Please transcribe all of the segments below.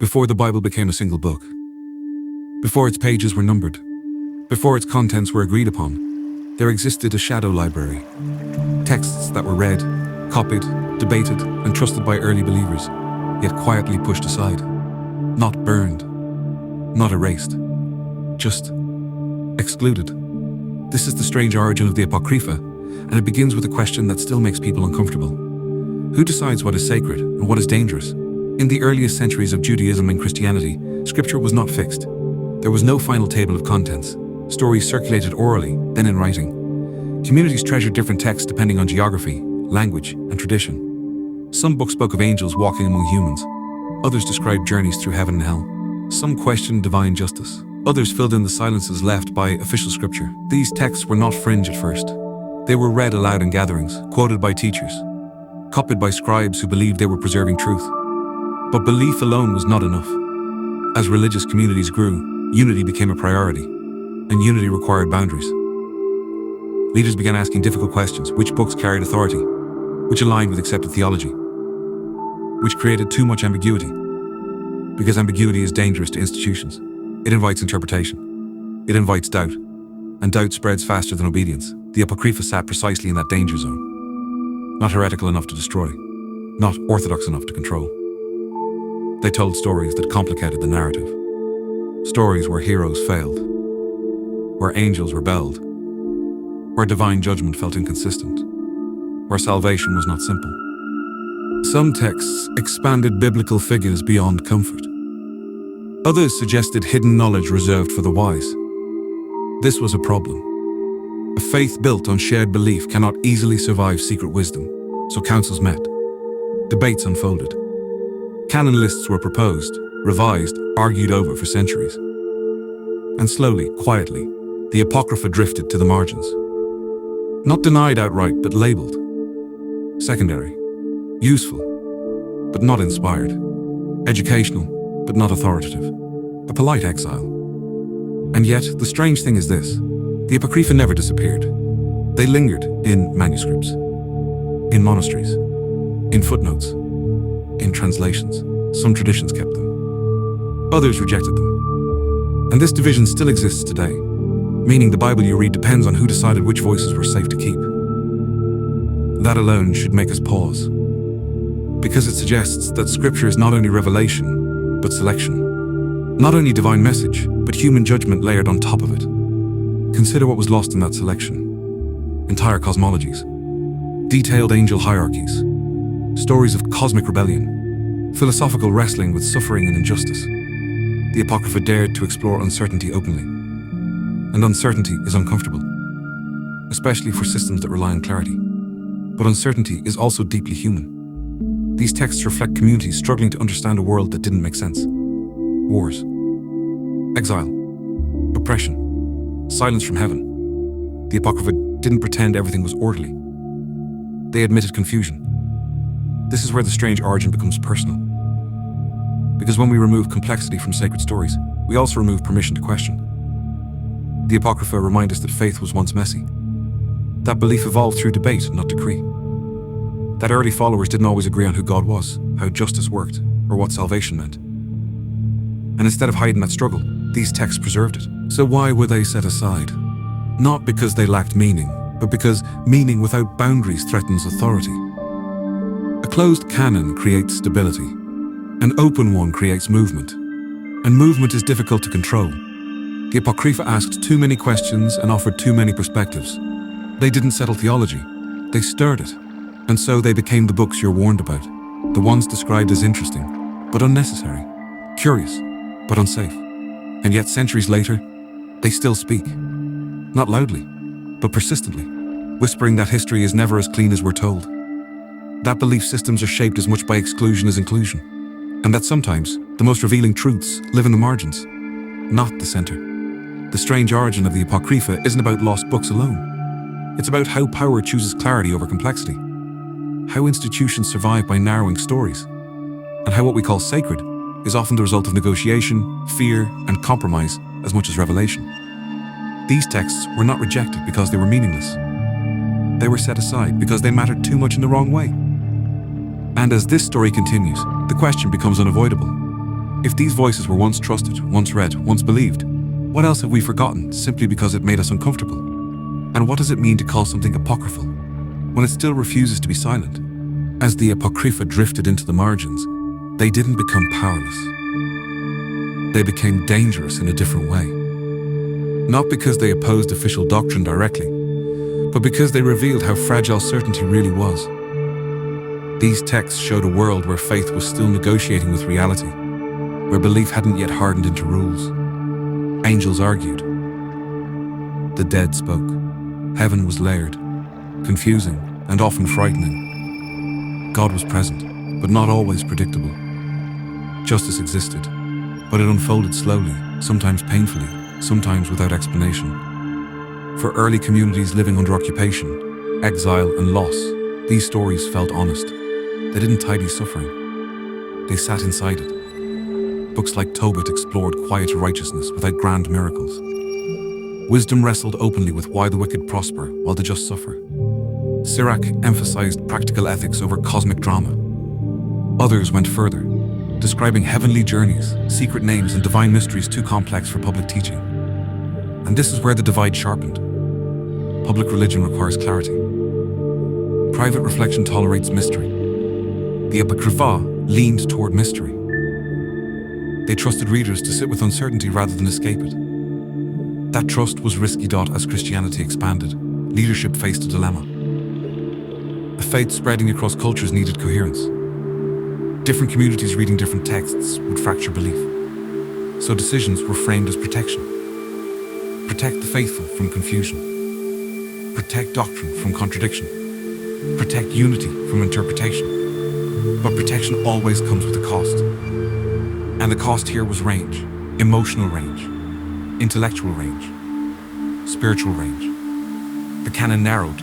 Before the Bible became a single book, before its pages were numbered, before its contents were agreed upon, there existed a shadow library. Texts that were read, copied, debated, and trusted by early believers, yet quietly pushed aside. Not burned, not erased, just excluded. This is the strange origin of the Apocrypha, and it begins with a question that still makes people uncomfortable. Who decides what is sacred and what is dangerous? In the earliest centuries of Judaism and Christianity, scripture was not fixed. There was no final table of contents. Stories circulated orally, then in writing. Communities treasured different texts depending on geography, language, and tradition. Some books spoke of angels walking among humans. Others described journeys through heaven and hell. Some questioned divine justice. Others filled in the silences left by official scripture. These texts were not fringe at first. They were read aloud in gatherings, quoted by teachers, copied by scribes who believed they were preserving truth. But belief alone was not enough. As religious communities grew, unity became a priority, and unity required boundaries. Leaders began asking difficult questions: which books carried authority, which aligned with accepted theology, which created too much ambiguity. Because ambiguity is dangerous to institutions. It invites interpretation. It invites doubt, and doubt spreads faster than obedience. The Apocrypha sat precisely in that danger zone. Not heretical enough to destroy, not orthodox enough to control. They told stories that complicated the narrative. Stories where heroes failed, where angels rebelled, where divine judgment felt inconsistent, where salvation was not simple. Some texts expanded biblical figures beyond comfort. Others suggested hidden knowledge reserved for the wise. This was a problem. A faith built on shared belief cannot easily survive secret wisdom, so councils met. Debates unfolded. Canon lists were proposed, revised, argued over for centuries. And slowly, quietly, the Apocrypha drifted to the margins. Not denied outright, but labeled. Secondary. Useful, but not inspired. Educational, but not authoritative. A polite exile. And yet, the strange thing is this: the Apocrypha never disappeared. They lingered in manuscripts, in monasteries, in footnotes, in translations. Some traditions kept them. Others rejected them. And this division still exists today, meaning the Bible you read depends on who decided which voices were safe to keep. That alone should make us pause, because it suggests that Scripture is not only revelation, but selection. Not only divine message, but human judgment layered on top of it. Consider what was lost in that selection. Entire cosmologies, detailed angel hierarchies, stories of cosmic rebellion, philosophical wrestling with suffering and injustice. The Apocrypha dared to explore uncertainty openly. And uncertainty is uncomfortable, especially for systems that rely on clarity. But uncertainty is also deeply human. These texts reflect communities struggling to understand a world that didn't make sense. Wars, exile, oppression, silence from heaven. The Apocrypha didn't pretend everything was orderly. They admitted confusion. This is where the strange origin becomes personal. Because when we remove complexity from sacred stories, we also remove permission to question. The Apocrypha remind us that faith was once messy. That belief evolved through debate, not decree. That early followers didn't always agree on who God was, how justice worked, or what salvation meant. And instead of hiding that struggle, these texts preserved it. So why were they set aside? Not because they lacked meaning, but because meaning without boundaries threatens authority. A closed canon creates stability. An open one creates movement. And movement is difficult to control. The Apocrypha asked too many questions and offered too many perspectives. They didn't settle theology. They stirred it. And so they became the books you're warned about. The ones described as interesting, but unnecessary. Curious, but unsafe. And yet centuries later, they still speak. Not loudly, but persistently, whispering that history is never as clean as we're told. That belief systems are shaped as much by exclusion as inclusion. And that sometimes the most revealing truths live in the margins, not the center. The strange origin of the Apocrypha isn't about lost books alone. It's about how power chooses clarity over complexity, how institutions survive by narrowing stories, and how what we call sacred is often the result of negotiation, fear, and compromise as much as revelation. These texts were not rejected because they were meaningless. They were set aside because they mattered too much in the wrong way. And as this story continues, the question becomes unavoidable. If these voices were once trusted, once read, once believed, what else have we forgotten simply because it made us uncomfortable? And what does it mean to call something apocryphal when it still refuses to be silent? As the Apocrypha drifted into the margins, they didn't become powerless. They became dangerous in a different way. Not because they opposed official doctrine directly, but because they revealed how fragile certainty really was. These texts showed a world where faith was still negotiating with reality, where belief hadn't yet hardened into rules. Angels argued. The dead spoke. Heaven was layered, confusing and often frightening. God was present, but not always predictable. Justice existed, but it unfolded slowly, sometimes painfully, sometimes without explanation. For early communities living under occupation, exile, and loss, these stories felt honest. They didn't tidy suffering. They sat inside it. Books like Tobit explored quiet righteousness without grand miracles. Wisdom wrestled openly with why the wicked prosper while the just suffer. Sirach emphasized practical ethics over cosmic drama. Others went further, describing heavenly journeys, secret names, and divine mysteries too complex for public teaching. And this is where the divide sharpened. Public religion requires clarity. Private reflection tolerates mystery. The Apocrypha leaned toward mystery. They trusted readers to sit with uncertainty rather than escape it. That trust was risky. As Christianity expanded, leadership faced a dilemma. A faith spreading across cultures needed coherence. Different communities reading different texts would fracture belief. So decisions were framed as protection. Protect the faithful from confusion. Protect doctrine from contradiction. Protect unity from interpretation. But protection always comes with a cost. And the cost here was range, emotional range, intellectual range, spiritual range. The canon narrowed,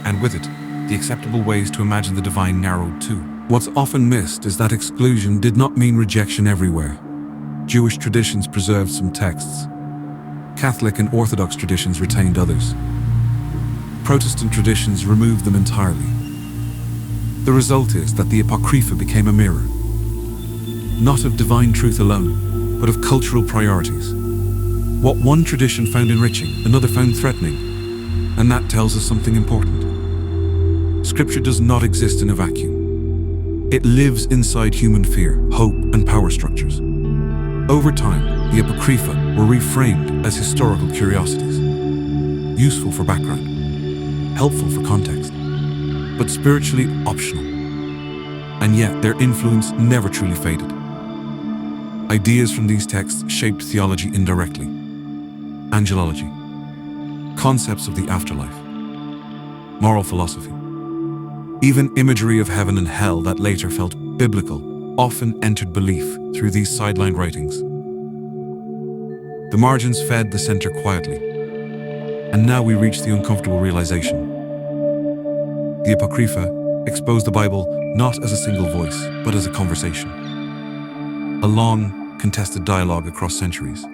and with it, the acceptable ways to imagine the divine narrowed too. What's often missed is that exclusion did not mean rejection everywhere. Jewish traditions preserved some texts. Catholic and Orthodox traditions retained others. Protestant traditions removed them entirely. The result is that the Apocrypha became a mirror, not of divine truth alone, but of cultural priorities. What one tradition found enriching, another found threatening, and that tells us something important. Scripture does not exist in a vacuum. It lives inside human fear, hope, and power structures. Over time, the Apocrypha were reframed as historical curiosities, useful for background, helpful for context, but spiritually optional. And yet their influence never truly faded. Ideas from these texts shaped theology indirectly. Angelology, concepts of the afterlife, moral philosophy, even imagery of heaven and hell that later felt biblical often entered belief through these sidelined writings. The margins fed the center quietly, and now we reach the uncomfortable realization. The Apocrypha exposed the Bible not as a single voice, but as a conversation. A long, contested dialogue across centuries.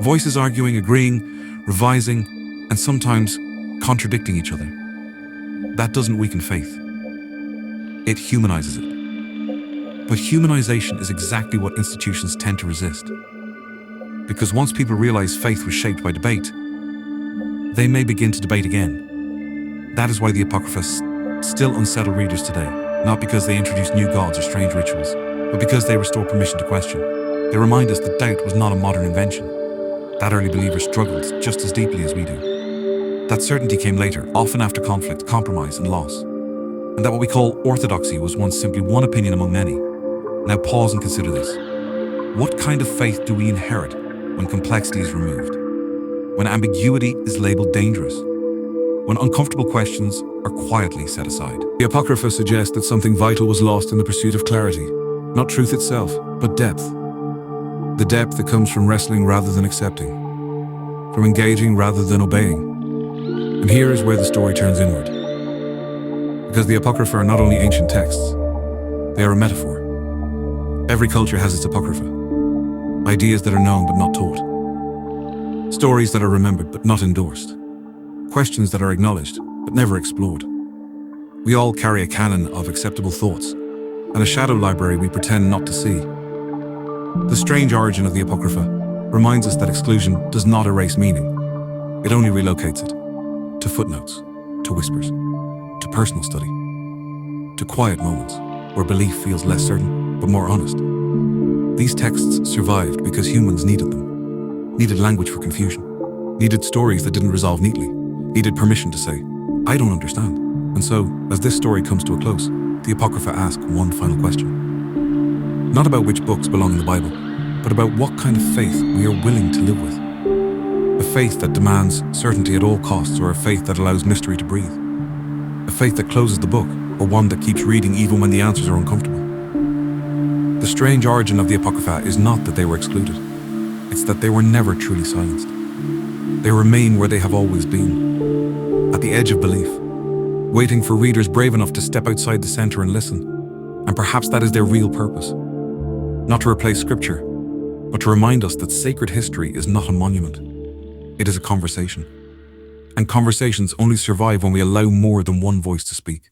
Voices arguing, agreeing, revising, and sometimes contradicting each other. That doesn't weaken faith. It humanizes it. But humanization is exactly what institutions tend to resist. Because once people realize faith was shaped by debate, they may begin to debate again. That is why the Apocrypha still unsettle readers today, not because they introduce new gods or strange rituals, but because they restore permission to question. They remind us that doubt was not a modern invention. That early believers struggled just as deeply as we do. That certainty came later, often after conflict, compromise, and loss. And that what we call orthodoxy was once simply one opinion among many. Now pause and consider this. What kind of faith do we inherit when complexity is removed? When ambiguity is labeled dangerous? When uncomfortable questions are quietly set aside? The Apocrypha suggests that something vital was lost in the pursuit of clarity. Not truth itself, but depth. The depth that comes from wrestling rather than accepting, from engaging rather than obeying. And here is where the story turns inward. Because the Apocrypha are not only ancient texts, they are a metaphor. Every culture has its Apocrypha. Ideas that are known but not taught. Stories that are remembered but not endorsed. Questions that are acknowledged but never explored. We all carry a canon of acceptable thoughts, and a shadow library we pretend not to see. The strange origin of the Apocrypha reminds us that exclusion does not erase meaning. It only relocates it to footnotes, to whispers, to personal study, to quiet moments where belief feels less certain but more honest. These texts survived because humans needed them, needed language for confusion, needed stories that didn't resolve neatly, needed permission to say, I don't understand. And so, as this story comes to a close, the Apocrypha ask one final question. Not about which books belong in the Bible, but about what kind of faith we are willing to live with. A faith that demands certainty at all costs, or a faith that allows mystery to breathe. A faith that closes the book, or one that keeps reading even when the answers are uncomfortable. The strange origin of the Apocrypha is not that they were excluded. It's that they were never truly silenced. They remain where they have always been, at the edge of belief, waiting for readers brave enough to step outside the center and listen. And perhaps that is their real purpose. Not to replace scripture, but to remind us that sacred history is not a monument. It is a conversation. And conversations only survive when we allow more than one voice to speak.